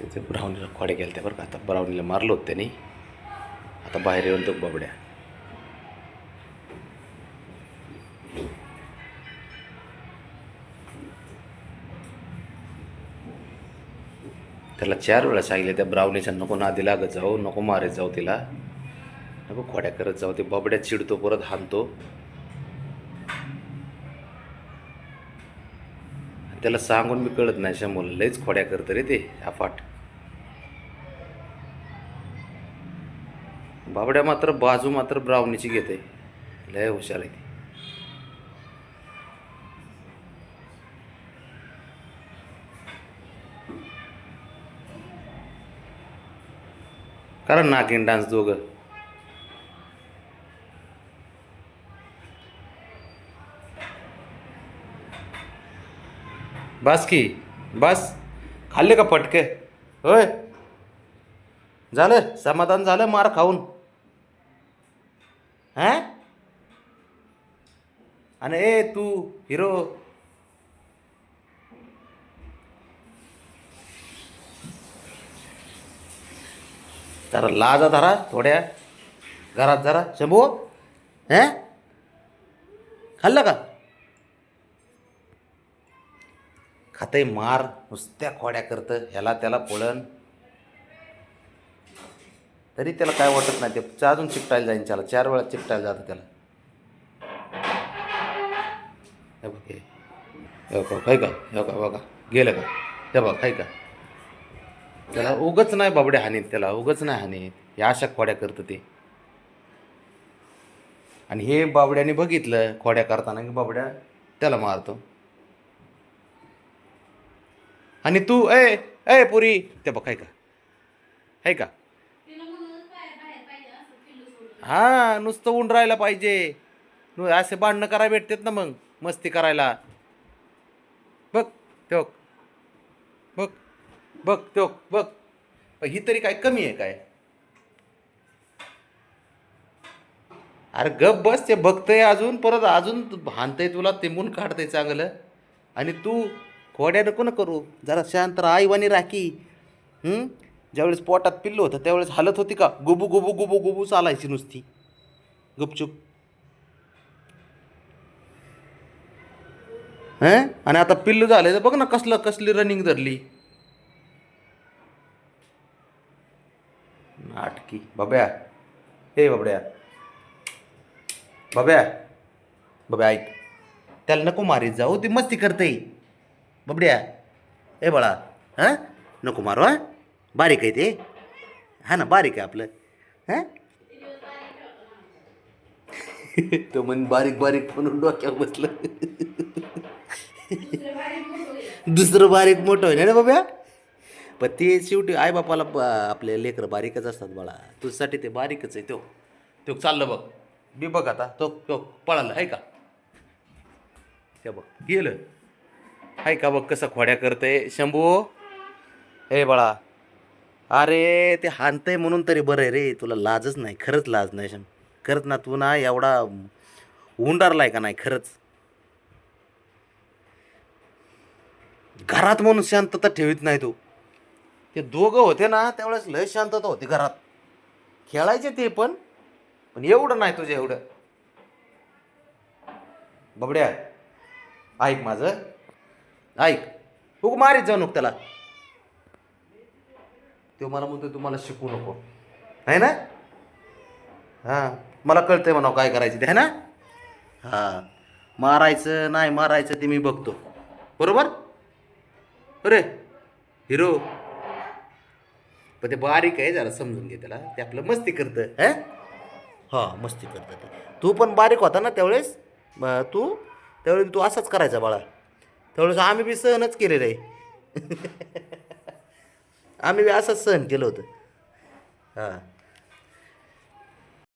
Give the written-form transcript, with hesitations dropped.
तिथे ब्राऊनीला खोड्या गेल्या त्या बरं का. आता ब्राऊनीला मारलं होतं त्याने. आता बाहेर येऊन तो बाबड्या. त्याला 4 वेळा सांगितलं त्या ब्राऊनीच्या नको नादी लागत जाऊ, नको मारत जाऊ तिला, नको खोड्या करत जाऊ. ते बाबड्या चिडतो, परत हाणतो. त्याला सांगून मी कळत नाही शंभूला, लयच खोड्या करतं रे ते अफाट. बाबड्या मात्र बाजू मात्र ब्राऊनीची घेते, लय हुशार आहे ती. कारण नागिन डान्स दोघं. बस की बस. खाल्ले का फटके? होय, झालं समाधान झालं मार खाऊन? हा. आणि ए तू हिरो, जरा लाजा धरा थोड्या घरात जरा. शंभू हे खाल्लं का? खातंय मार, नुसत्या खोड्या करतं, ह्याला त्याला पळण. तरी त्याला काय वाटत नाही, ते अजून चिकटायला जाईन. त्याला 4 वेळा चिकटायला जातं त्याला. हे बघ हे बघ, काय का हे का बघा गेलं का? हे बघ काय का? त्याला उगच नाही बाबड्या हानीत, त्याला उगच नाही हानीत. हे अशा खोड्या करतं ते. आणि हे बाबड्याने बघितलं खोड्या करताना की बाबड्या त्याला मारतो. आणि तू ए ए पुरी, ते बघ काय का? आहे का? हा, नुसतं ऊन राहायला पाहिजे. असे भांडणं करायला भेटतात ना मग, मस्ती करायला. बघ तो, बघ बघ तो, बघ. ही तरी काय कमी आहे काय? अरे गप बस, ते बघतंय अजून, परत अजून भानतंय तुला, तिंबून काढतंय चांगलं. आणि तू खोड्या नको ना करू, जरा शांत राहा, आईवानी राखी. ज्यावेळेस पोटात पिल्लं होतं त्यावेळेस हालत होती का? गुबू गुबू गुबू गुबू चालायची नुसती गुपचूप. आणि आता पिल्लू झालं तर बघ ना, कसली रनिंग धरली. नाटकी बाब्या. हे बाबड्या, बाब्या, बाब्या ऐक, त्याला नको मारीत जाऊ, ती मस्ती करते बाबड्या. ए बाळा, हां नको मारू. हां बारीक आहे ते. हा ना, बारीक आहे आपलं. हां तो म्हण बारीक बारीक म्हणून डोक्यावर बसलं. दुसरं बारीक मोठं होईल ना बाब्या. पण ते शेवटी आईबापाला आपले लेकरं बारीकच असतात बाळा. तुझ्यासाठी ते बारीकच आहे. तो तो चाललं बघ, बी बघ आता, तो तो पळाला आहे का? ते बघ गेलं आहे का? बघ कसं खोड्या करतंय शंभू. हे बाळा, अरे ते हानतंय म्हणून तरी बरं आहे रे, तुला लाजच नाही, खरंच लाज नाही शंभू. खरंच ना, तू ना एवढा हुंडारलाय का नाही खरंच. घरात म्हणून शांतता ठेवीत नाही तू. ते दोघं होते ना त्यावेळेस लय शांतता होती घरात. खेळायचे ते पण, पण एवढं नाही तुझ्या एवढं. बबड्या ऐक माझं, ऐक. तू मारीत जाऊ नको त्याला. तो मला म्हणतो तुम्हाला शिकू नको, आहे ना? हां, मला कळतंय म्हणा काय करायचं ते, आहे ना? हां, मारायचं नाही मारायचं ते मी बघतो, बरोबर? अरे हिरो, पण ते बारीक आहे, जरा समजून घे त्याला. ते आपलं मस्ती करतं. हां मस्ती करतं ते. तू पण बारीक होता ना त्यावेळेस. तू त्यावेळेस तू असाच करायचा बाळा. त्यावेळेस आम्ही बी सहनच केलेलं आहे. आम्ही बी असंच सहन केलं होतं. हां.